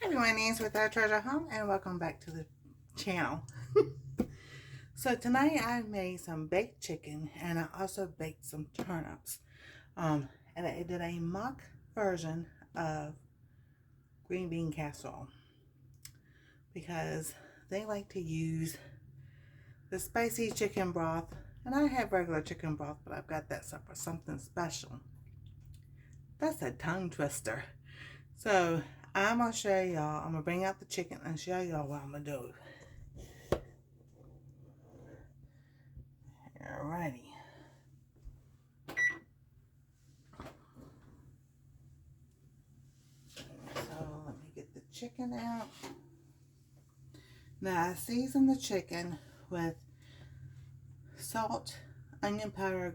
Hi, my name's with our treasure home, and welcome back to the channel. So tonight I made some baked chicken, and I also baked some turnips. And I did a mock version of green bean casserole because they like to use the spicy chicken broth, and I have regular chicken broth, but I've got that for something special. That's a tongue twister. So I'm gonna show y'all. I'm gonna bring out the chicken and show y'all what I'm gonna do. Alrighty. So let me get the chicken out. Now I season the chicken with salt, onion powder,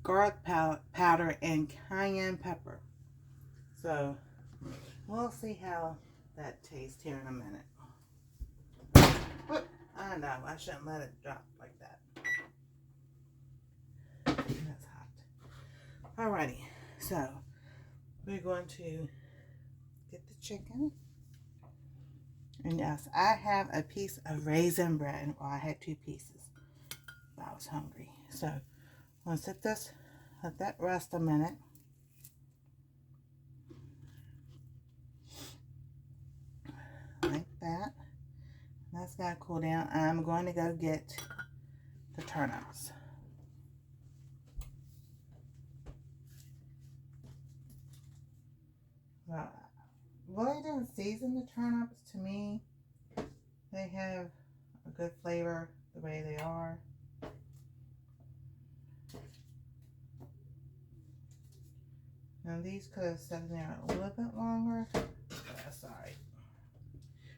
garlic powder, and cayenne pepper. So we'll see how that tastes here in a minute. Whoop, I know, I shouldn't let it drop like that. That's hot. Alrighty, so we're going to get the chicken. And yes, I have a piece of raisin bread. Well, I had 2 pieces. I was hungry. So I'm going to set this, let that rest a minute. Like that. That's got to cool down. I'm going to go get the turnips. Well, really didn't season the turnips. To me, they have a good flavor the way they are. Now these could have sat in there a little bit longer. That's alright.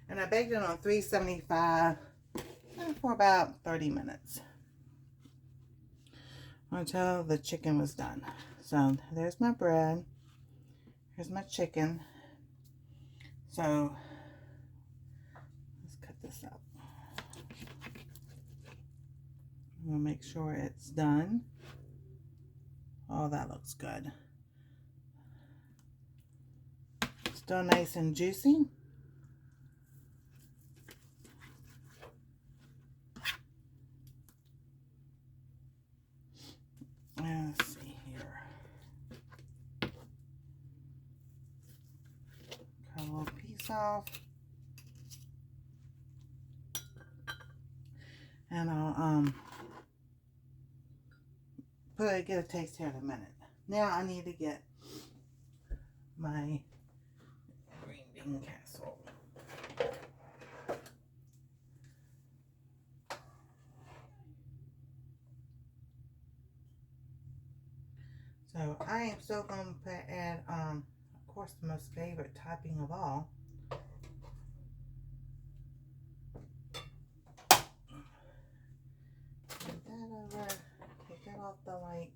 And I baked it on 375 for about 30 minutes until the chicken was done. So there's my bread. Here's my chicken. So let's cut this up. I'm gonna make sure it's done. Oh, that looks good. Still nice and juicy. Let's see here. Cut a little piece off. And I'll get a taste here in a minute. Now I need to get my green bean casserole. So I am still going to add, of course, the most favorite topping of all. Put that over. Take that off the light.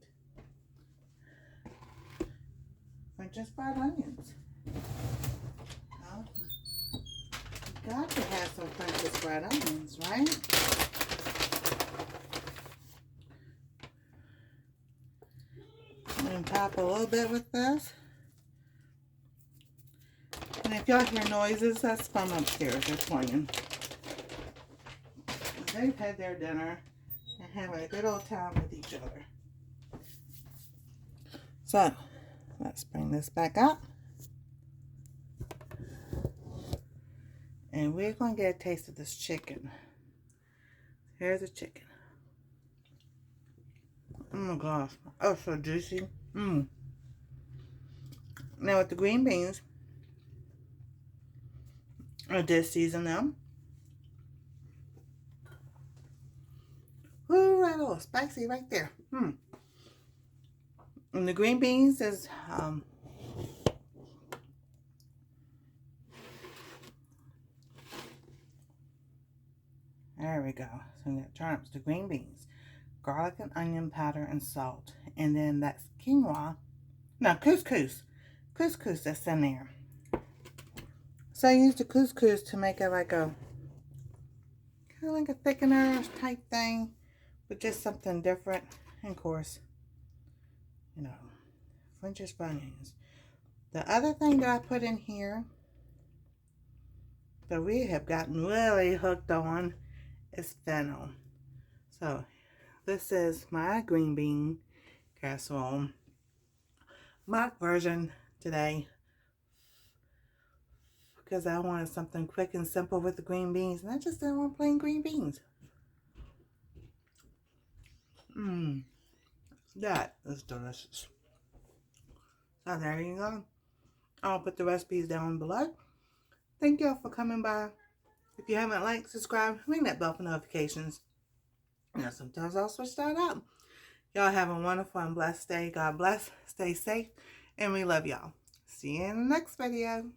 French fried onions. Well, you got to have some French fried onions, right? I'm going to top a little bit with this. And if y'all hear noises, that's from upstairs. They're playing. They've had their dinner and having a good old time with each other. So, let's bring this back up. And we're going to get a taste of this chicken. Here's the chicken. Oh my gosh. Oh, so juicy. Now with the green beans, I did season them. Ooh, right, a little spicy right there. And the green beans is there we go. So we got turnips, the green beans, garlic and onion powder and salt, and then that's quinoa. No, couscous. Couscous that's in there. So I used the couscous to make it like a kind of like a thickener type thing, but just something different. And of course, you know, French fried onions. The other thing that I put in here that we have gotten really hooked on is fennel. So this is my green bean casserole. Mock version today because I wanted something quick and simple with the green beans, and I just didn't want plain green beans. That is delicious. So there you go. I'll put the recipes down below. Thank y'all for coming by. If you haven't liked, subscribe, ring that bell for notifications. You know, sometimes I'll switch that up. Y'all have a wonderful and blessed day. God bless. Stay safe. And we love y'all. See you in the next video.